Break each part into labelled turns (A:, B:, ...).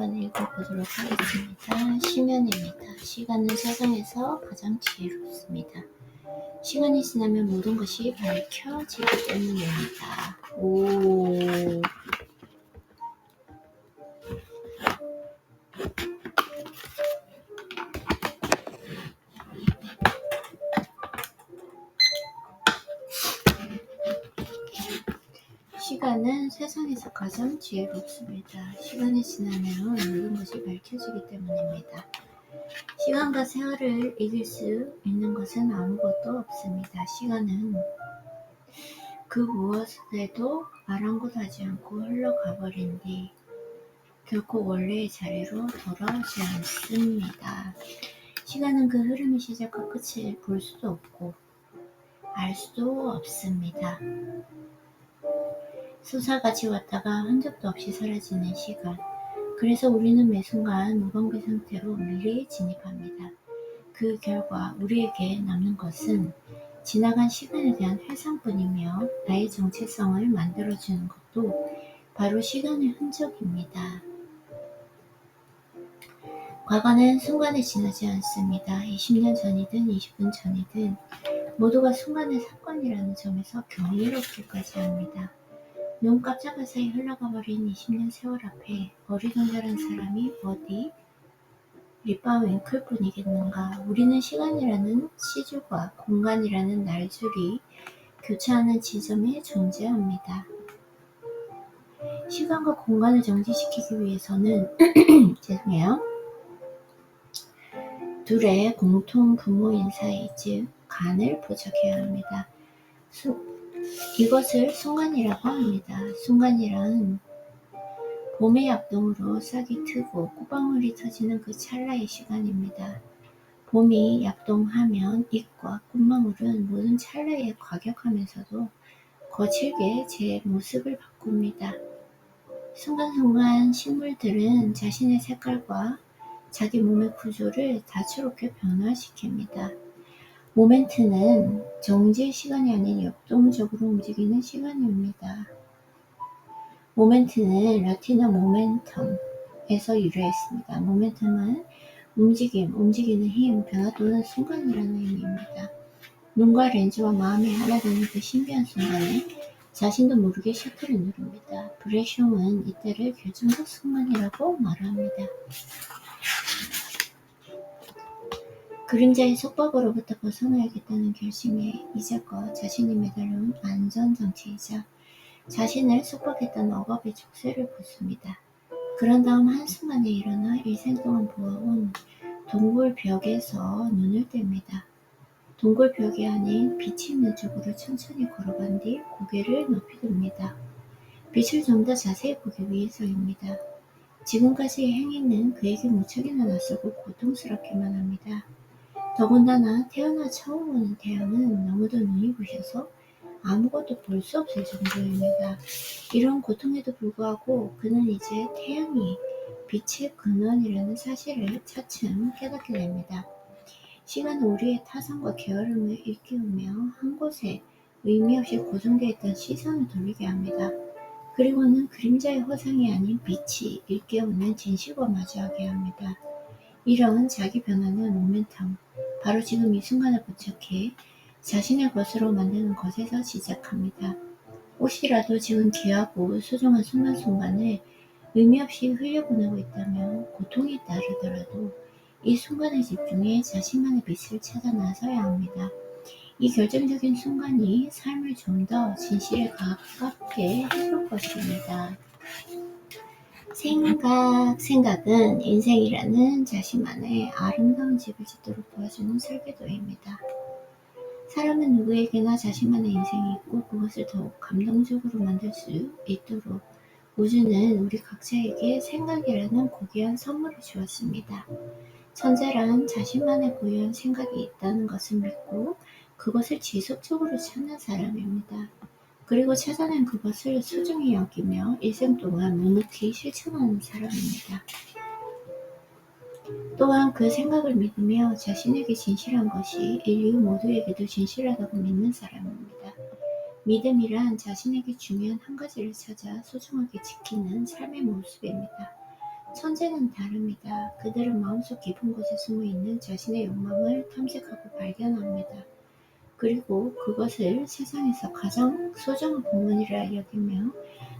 A: 한번 읽어보도록 하겠습니다. 시면입니다. 시간은 세상에서 가장 지혜롭습니다. 시간이 지나면 모든 것이 밝혀지기 때문입니다. 시간은 세상에서 가장 지혜롭습니다. 시간이 지나면 모든 것이 밝혀지기 때문입니다. 시간과 세월을 이길 수 있는 것은 아무것도 없습니다. 시간은 그 무엇에도 아랑곳하지 않고 흘러가버린 뒤 결코 원래의 자리로 돌아오지 않습니다. 시간은 그 흐름의 시작과 끝을 볼 수도 없고 알 수도 없습니다. 솟아같이 왔다가 흔적도 없이 사라지는 시간. 그래서 우리는 매 순간 무방비 상태로 미래에 진입합니다. 그 결과 우리에게 남는 것은 지나간 시간에 대한 회상뿐이며 나의 정체성을 만들어주는 것도 바로 시간의 흔적입니다. 과거는 순간에 지나지 않습니다. 20년 전이든 20분 전이든 모두가 순간의 사건이라는 점에서 경이롭기까지 합니다. 눈 깜짝할 사이 흘러가 버린 20년 세월 앞에 어리둥절한 사람이 어디 립바 윙클 뿐이겠는가. 우리는 시간이라는 시줄과 공간이라는 날줄이 교차하는 지점에 존재합니다. 시간과 공간을 정지시키기 위해서는 죄송해요. 둘의 공통 부모인 사이, 즉 간을 포착해야 합니다. 이것을 순간이라고 합니다. 순간이란 봄의 약동으로 싹이 트고 꽃방울이 터지는 그 찰나의 시간입니다. 봄이 약동하면 잎과 꽃망울은 모든 찰나에 과격하면서도 거칠게 제 모습을 바꿉니다. 순간순간 식물들은 자신의 색깔과 자기 몸의 구조를 다채롭게 변화시킵니다. 모멘트는 정지의 시간이 아닌 역동적으로 움직이는 시간입니다. 모멘트는 라틴어 모멘텀에서 유래했습니다. 모멘텀은 움직임, 움직이는 힘, 변화 또는 순간이라는 의미입니다. 눈과 렌즈와 마음이 하나 되는 그 신비한 순간에 자신도 모르게 셔터를 누릅니다. 브레숑은 이때를 결정적 순간이라고 말합니다. 그림자의 속박으로부터 벗어나야겠다는 결심에 이제껏 자신이 매달려온 안전장치이자 자신을 속박했던 억압의 족쇄를 벗습니다. 그런 다음 한순간에 일어나 일생 동안 보아온 동굴벽에서 눈을 뗍니다. 동굴벽이 아닌 빛이 있는 쪽으로 천천히 걸어간 뒤 고개를 높이 듭니다. 빛을 좀 더 자세히 보기 위해서입니다. 지금까지의 행위는 그에게 무척이나 낯설고 고통스럽기만 합니다. 더군다나 태어나 처음 보는 태양은 너무도 눈이 부셔서 아무것도 볼 수 없을 정도입니다. 이런 고통에도 불구하고 그는 이제 태양이 빛의 근원이라는 사실을 차츰 깨닫게 됩니다. 시간은 우리의 타성과 게으름을 일깨우며 한 곳에 의미 없이 고정되어 있던 시선을 돌리게 합니다. 그리고는 그림자의 허상이 아닌 빛이 일깨우는 진실과 마주하게 합니다. 이런 자기 변화는 모멘텀, 바로 지금 이 순간을 포착해 자신의 것으로 만드는 것에서 시작합니다. 혹시라도 지금 귀하고 소중한 순간순간을 의미 없이 흘려보내고 있다면 고통이 따르더라도 이 순간에 집중해 자신만의 빛을 찾아 나서야 합니다. 이 결정적인 순간이 삶을 좀 더 진실에 가깝게 해줄 것입니다. 생각은 인생이라는 자신만의 아름다운 집을 짓도록 도와주는 설계도입니다. 사람은 누구에게나 자신만의 인생이 있고 그것을 더욱 감동적으로 만들 수 있도록 우주는 우리 각자에게 생각이라는 고귀한 선물을 주었습니다. 천재란 자신만의 고유한 생각이 있다는 것을 믿고 그것을 지속적으로 찾는 사람입니다. 그리고 찾아낸 그것을 소중히 여기며 일생 동안 묵묵히 실천하는 사람입니다. 또한 그 생각을 믿으며 자신에게 진실한 것이 인류 모두에게도 진실하다고 믿는 사람입니다. 믿음이란 자신에게 중요한 한 가지를 찾아 소중하게 지키는 삶의 모습입니다. 천재는 다릅니다. 그들은 마음속 깊은 곳에 숨어있는 자신의 욕망을 탐색하고 발견합니다. 그리고 그것을 세상에서 가장 소중한 부분이라 여기며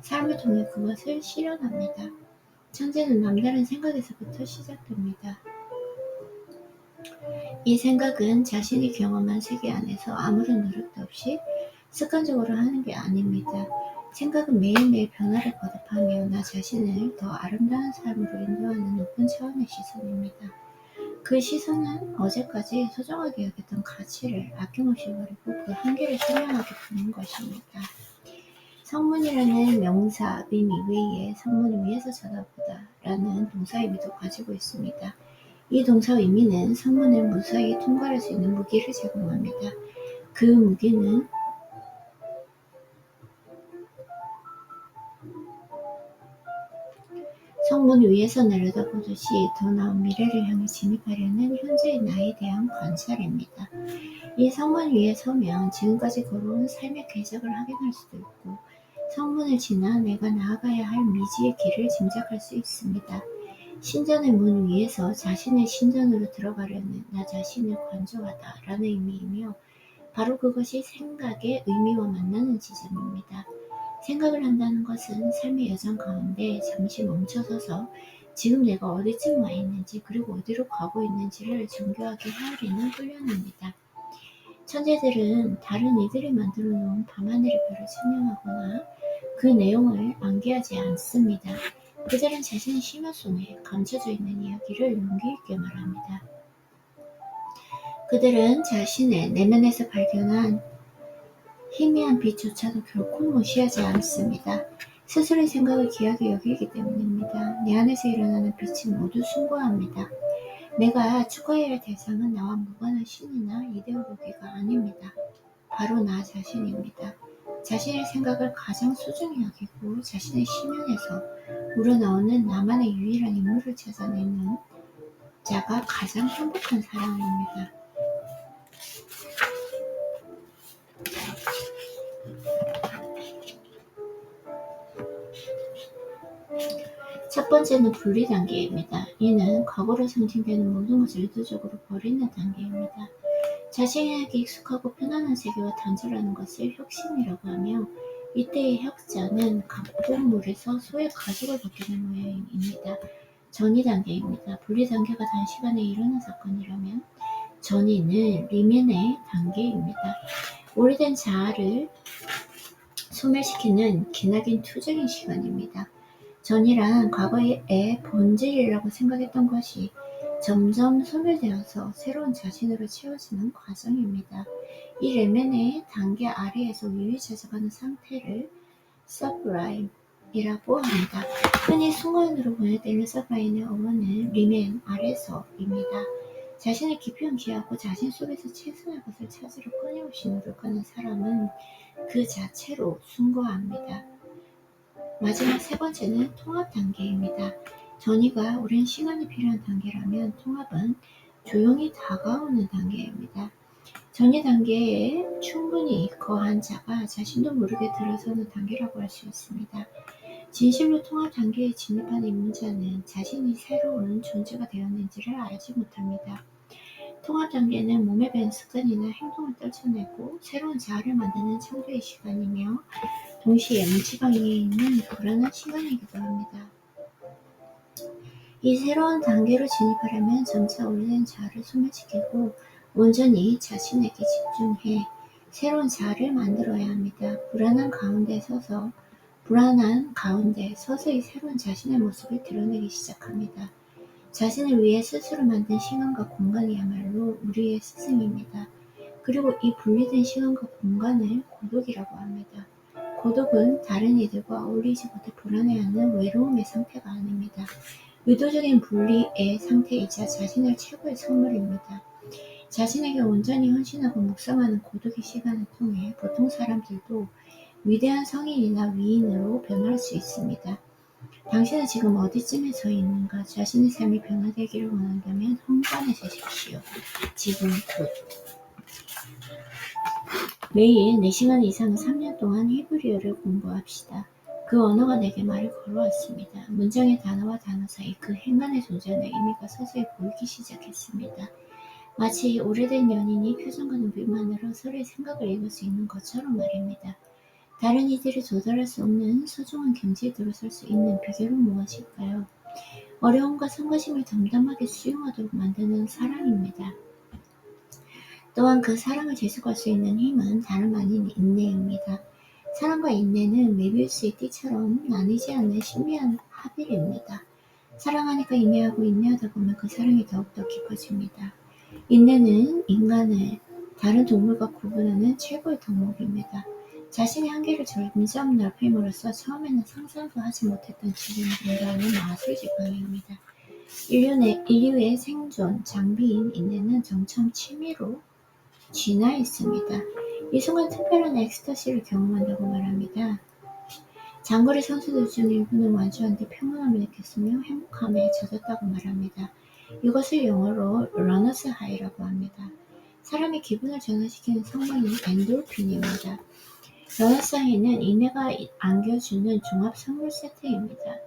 A: 삶을 통해 그것을 실현합니다. 천재는 남다른 생각에서부터 시작됩니다. 이 생각은 자신이 경험한 세계 안에서 아무런 노력도 없이 습관적으로 하는 게 아닙니다. 생각은 매일매일 변화를 거듭하며 나 자신을 더 아름다운 삶으로 인도하는 높은 차원의 시선입니다. 그 시선은 어제까지 소중하게 여겼던 가치를 아낌없이 버리고 그 한계를 선명하게 보는 것입니다. 성문이라는 명사 의미 외에 성문 위에서 쳐다보다 라는 동사 의미도 가지고 있습니다. 이 동사 의미는 성문을 무사히 통과할 수 있는 무기를 제공합니다. 그 무기는 성문 위에서 내려다보듯이 더 나은 미래를 향해 진입하려는 현재의 나에 대한 관찰입니다. 이 성문 위에 서면 지금까지 걸어온 삶의 궤적을 확인할 수도 있고 성문을 지나 내가 나아가야 할 미지의 길을 짐작할 수 있습니다. 신전의 문 위에서 자신의 신전으로 들어가려는 나 자신을 관조하다 라는 의미이며 바로 그것이 생각의 의미와 만나는 지점입니다. 생각을 한다는 것은 삶의 여정 가운데 잠시 멈춰서서 지금 내가 어디쯤 와 있는지 그리고 어디로 가고 있는지를 정교하게 헤아리는 훈련입니다. 천재들은 다른 이들이 만들어 놓은 밤하늘의 별을 측량하거나 그 내용을 암기하지 않습니다. 그들은 자신의 심연 속에 감춰져 있는 이야기를 용기 있게 말합니다. 그들은 자신의 내면에서 발견한 희미한 빛조차도 결코 무시하지 않습니다. 스스로의 생각을 귀하게 여기기 때문입니다. 내 안에서 일어나는 빛은 모두 숭고합니다. 내가 추구해야 할 대상은 나와 무관한 신이나 이데올로기가 아닙니다. 바로 나 자신입니다. 자신의 생각을 가장 소중히 여기고 자신의 심연에서 우러나오는 나만의 유일한 인물을 찾아내는 자가 가장 행복한 사람입니다. 첫 번째는 분리 단계입니다. 이는 과거로 상징되는 모든 것을 의도적으로 버리는 단계입니다. 자신에게 익숙하고 편안한 세계와 단절하는 것을 혁신이라고 하며 이때의 혁자는 각본물에서 소의 가죽을 벗기는 모양입니다. 전이 단계입니다. 분리 단계가 단시간에 일어난 사건이라면 전이는 리멘의 단계입니다. 오래된 자아를 소멸시키는 기나긴 투쟁의 시간입니다. 전이란 과거의 본질이라고 생각했던 것이 점점 소멸되어서 새로운 자신으로 채워지는 과정입니다. 이 레멘의 단계 아래에서 위에 찾아가는 상태를 서브라임이라고 합니다. 흔히 순간으로 보내되는 서브라임의 어원은 리멘 아래서입니다. 자신을 깊이 응시하고 자신 속에서 최선의 것을 찾으려 끊임없이 노력하는 사람은 그 자체로 숭고합니다. 마지막 세 번째는 통합 단계입니다. 전이가 오랜 시간이 필요한 단계라면 통합은 조용히 다가오는 단계입니다. 전이 단계에 충분히 거한 자가 자신도 모르게 들어서는 단계라고 할 수 있습니다. 진실로 통합 단계에 진입한 입문자는 자신이 새로운 존재가 되었는지를 알지 못합니다. 통합 단계는 몸에 밴 습관이나 행동을 떨쳐내고 새로운 자아를 만드는 창조의 시간이며 동시에 문지방위에 있는 불안한 시간이기도 합니다. 이 새로운 단계로 진입하려면 점차 오래된 자아를 소멸시키고 온전히 자신에게 집중해 새로운 자아를 만들어야 합니다. 불안한 가운데 서서히 새로운 자신의 모습을 드러내기 시작합니다. 자신을 위해 스스로 만든 시간과 공간이야말로 우리의 스승입니다. 그리고 이 분리된 시간과 공간을 고독이라고 합니다. 고독은 다른 이들과 어울리지 못해 불안해하는 외로움의 상태가 아닙니다. 의도적인 분리의 상태이자 자신을 최고의 선물입니다. 자신에게 온전히 헌신하고 묵상하는 고독의 시간을 통해 보통 사람들도 위대한 성인이나 위인으로 변할 수 있습니다. 당신은 지금 어디쯤에 서 있는가? 자신의 삶이 변화되기를 원한다면 헌관해주십시오. 지금 곧. 매일 4시간 이상은 3년 동안 히브리어를 공부합시다. 그 언어가 내게 말을 걸어왔습니다. 문장의 단어와 단어 사이 그 행간의 존재나 의미가 서서히 보이기 시작했습니다. 마치 오래된 연인이 표정과 눈빛만으로 서로의 생각을 읽을 수 있는 것처럼 말입니다. 다른 이들이 도달할 수 없는 소중한 경지에 들어설 수 있는 비결은 무엇일까요? 어려움과 성가심을 담담하게 수용하도록 만드는 사랑입니다. 또한 그 사랑을 지속할 수 있는 힘은 다름 아닌 인내입니다. 사랑과 인내는 메비우스의 띠처럼 나뉘지 않는 신비한 합일입니다. 사랑하니까 인내하고 인내하다 보면 그 사랑이 더욱더 깊어집니다. 인내는 인간을 다른 동물과 구분하는 최고의 덕목입니다. 자신의 한계를 점점 넓힘으로써 처음에는 상상도 하지 못했던 지름을 공부하는 마술지감입니다. 인류의 생존 장비인 인내는 정참 취미로 진화했습니다. 이 순간 특별한 엑스터시를 경험한다고 말합니다. 장거리 선수들 중 일부는 완주한 뒤 평온함을 느꼈으며 행복함에 젖었다고 말합니다. 이것을 영어로 러너스 하이라고 합니다. 사람의 기분을 전환시키는 성분이 엔돌핀입니다. 러너스 하이는 인내가 안겨주는 종합 선물 세트입니다.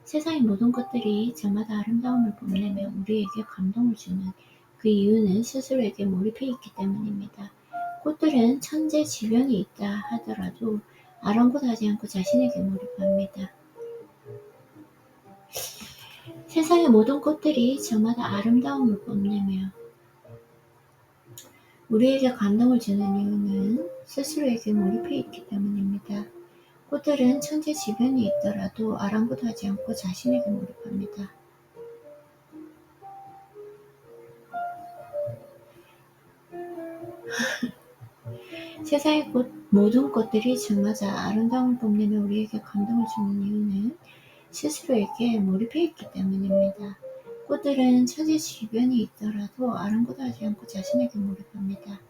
A: 세상의 모든 것들이 저마다 아름다움을 뽐내며 우리에게 감동을 주는 그 이유는 스스로에게 몰입해 있기 때문입니다. 꽃들은 천재지변이 있다 하더라도 아랑곳하지 않고 자신에게 몰입합니다. 세상의 모든 꽃들이 저마다 아름다움을 뽐내며 우리에게 감동을 주는 이유는 스스로에게 몰입해 있기 때문입니다. 꽃들은 천재지변이 있더라도 아랑곳하지 않고 자신에게 몰입합니다. 세상의 모든 꽃들이 저마다 아름다움을 뽐내며 우리에게 감동을 주는 이유는 스스로에게 몰입해 있기 때문입니다. 꽃들은 천재지변이 있더라도 아랑곳하지 않고 자신에게 몰입합니다.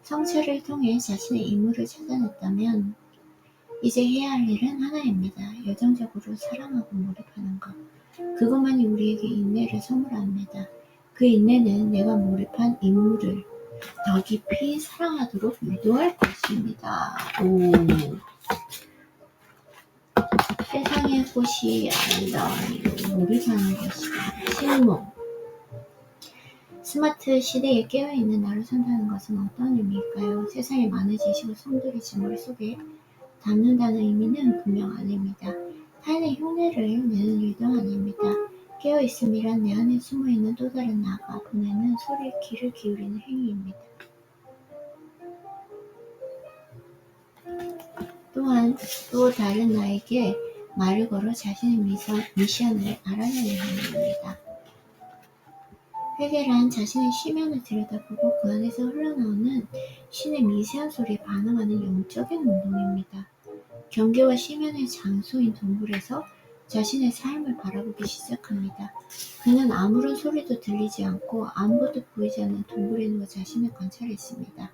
A: 성찰을 통해 자신의 인물을 찾아냈다면 이제 해야 할 일은 하나입니다. 열정적으로 사랑하고 몰입하는 것. 그것만이 우리에게 인내를 선물합니다. 그 인내는 내가 몰입한 인물을 더 깊이 사랑하도록 유도할 것입니다. 세상의 꽃이 아름다운 이유, 몰입하는 것이다. 실무. 스마트 시대에 깨어있는 나를 산다는 것은 어떤 의미일까요? 세상의 많은 지식을 송두리 제 머릿속에 담는다는 의미는 분명 아닙니다. 타인의 흉내를 내는 일도 아닙니다. 깨어있음이란 내 안에 숨어있는 또 다른 나가 보내는 소리에 귀를 기울이는 행위입니다. 또한 또 다른 나에게 말을 걸어 자신의 미션을 알아내는 행위입니다. 회개란 자신의 심연을 들여다보고 그 안에서 흘러나오는 신의 미세한 소리에 반응하는 영적인 운동입니다. 경계와 심연의 장소인 동굴에서 자신의 삶을 바라보기 시작합니다. 그는 아무런 소리도 들리지 않고 아무것도 보이지 않는 동굴에 누워 자신을 관찰했습니다.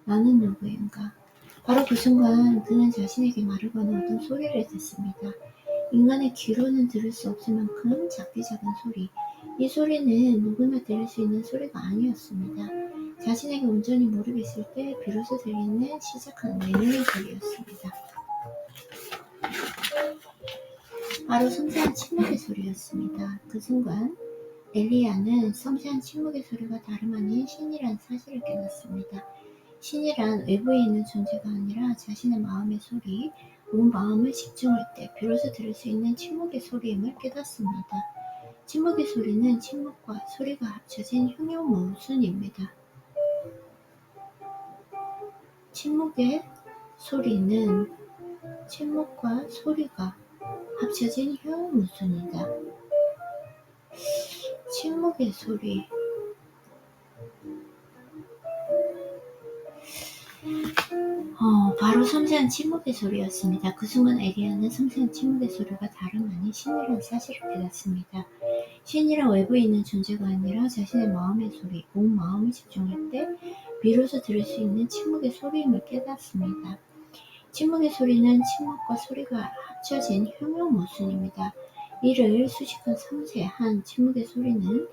A: 나는 누구인가? 바로 그 순간 그는 자신에게 말을 거는 어떤 소리를 듣습니다. 인간의 귀로는 들을 수 없을 만큼 작디 작은 소리. 이 소리는 누구나 들을 수 있는 소리가 아니었습니다. 자신에게 온전히 몰입했을 때 비로소 들리는 시작한 내면의 소리였습니다. 바로 섬세한 침묵의 소리였습니다. 그 순간 엘리야는 섬세한 침묵의 소리가 다름 아닌 신이란 사실을 깨닫습니다. 신이란 외부에 있는 존재가 아니라 자신의 마음의 소리, 온 마음을 집중할 때 비로소 들을 수 있는 침묵의 소리임을 깨닫습니다. 침묵의 소리는 침묵과 소리가 합쳐진 흉흉모순입니다. 침묵의 소리는 침묵과 소리가 합쳐진 흉흉모순이다. 침묵의 소리. 바로 섬세한 침묵의 소리였습니다. 그 순간 엘리야는 섬세한 침묵의 소리가 다름 아닌 신이라는 사실을 깨닫습니다. 신이란 외부에 있는 존재가 아니라 자신의 마음의 소리, 온 마음을 집중할 때 비로소 들을 수 있는 침묵의 소리임을 깨닫습니다. 침묵의 소리는 침묵과 소리가 합쳐진 흉흉모순입니다. 이를 수식한 섬세한 침묵의 소리는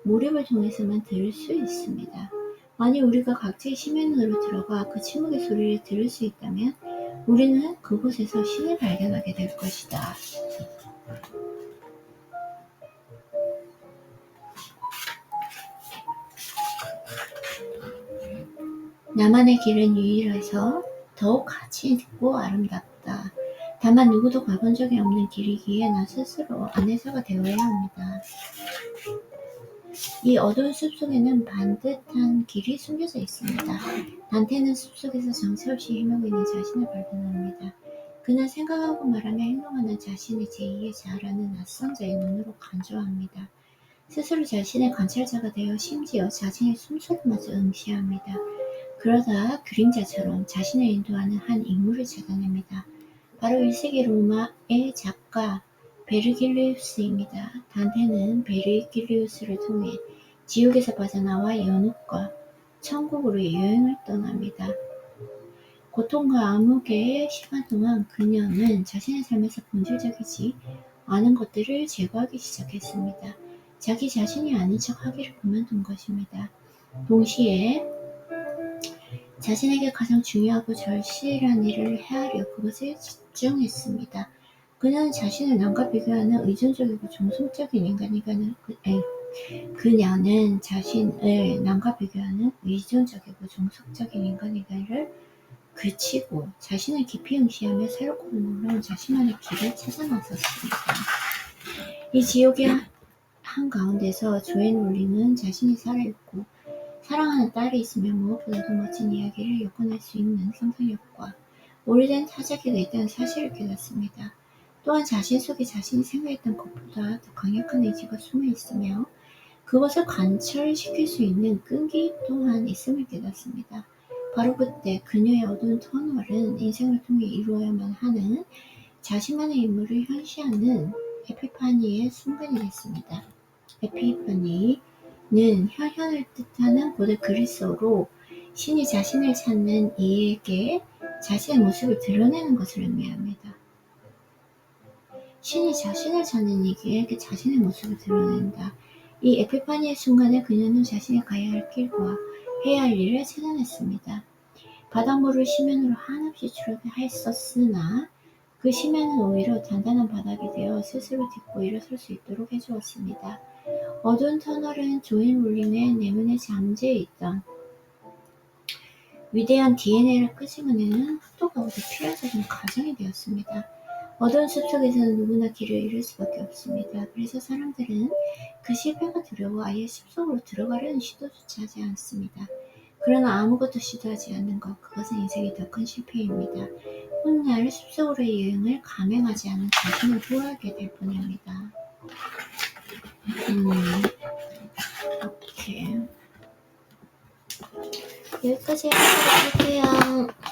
A: 몰입을 통해서만 들을 수 있습니다. 만약 우리가 각자의 심연으로 들어가 그 침묵의 소리를 들을 수 있다면 우리는 그곳에서 신을 발견하게 될 것이다. 나만의 길은 유일해서 더욱 가치 있고 아름답다. 다만 누구도 가본 적이 없는 길이기에 나 스스로 안내자가 되어야 합니다. 이 어두운 숲속에는 반듯한 길이 숨겨져 있습니다. 단테는 숲속에서 정처없이 헤매고 있는 자신을 발견합니다. 그는 생각하고 말하며 행동하는 자신의 제2의 자아라는 낯선 자의 눈으로 간주합니다. 스스로 자신의 관찰자가 되어 심지어 자신의 숨소리마저 응시합니다. 그러다 그림자처럼 자신을 인도하는 한 인물을 찾아냅니다. 바로 1세기 로마의 작가 베르길리우스입니다. 단테는 베르길리우스를 통해 지옥에서 벗어나와 연옥과 천국으로 여행을 떠납니다. 고통과 암흑의 시간 동안 그녀는 자신의 삶에서 본질적이지 않은 것들을 제거하기 시작했습니다. 자기 자신이 아닌 척 하기를 그만둔 것입니다. 동시에 자신에게 가장 중요하고 절실한 일을 헤아려 그것에 집중했습니다. 그녀는 자신을 남과 비교하는 의존적이고 종속적인 그녀는 자신을 남과 비교하는 의존적이고 종속적인 인간이기를 그치고 자신을 깊이 응시하며 새롭고 놀라운 자신만의 길을 찾아 나섰습니다. 이 지옥의 한가운데서 조앤 롤링은 자신이 살아있고 사랑하는 딸이 있으며 무엇보다도 멋진 이야기를 엮어낼 수 있는 상상력과 오래된 타자기가 있다는 사실을 깨닫습니다. 또한 자신 속에 자신이 생각했던 것보다 더 강력한 의지가 숨어 있으며 그것을 관철시킬 수 있는 끈기 또한 있음을 깨닫습니다. 바로 그때 그녀의 어두운 터널은 인생을 통해 이루어야만 하는 자신만의 인물을 현시하는 에피파니의 순간이 됐습니다. 에피파니는 혈현을 뜻하는 고대 그리스어로 신이 자신을 찾는 이에게 자신의 모습을 드러내는 것을 의미합니다. 신이 자신을 찾는 이에게 자신의 모습을 드러낸다. 이 에피파니의 순간에 그녀는 자신이 가야 할 길과 해야 할 일을 찾아냈습니다. 바닷물을 시면으로 한없이 추락했었으나 그 시면은 오히려 단단한 바닥이 되어 스스로 딛고 일어설 수 있도록 해주었습니다. 어두운 터널은 조앤 롤링의 내면에 잠재해 있던 위대한 DNA를 끄집어내는 흡독하고도 필연적인 과정이 되었습니다. 어두운 숲속에서는 누구나 길을 잃을 수밖에 없습니다. 그래서 사람들은 그 실패가 두려워 아예 숲속으로 들어가려는 시도조차 하지 않습니다. 그러나 아무것도 시도하지 않는 것, 그것은 인생의 더 큰 실패입니다. 훗날 숲속으로의 여행을 감행하지 않은 자신을 후회하게 될 뿐입니다. 오케이. 여기까지 하도록 할게요.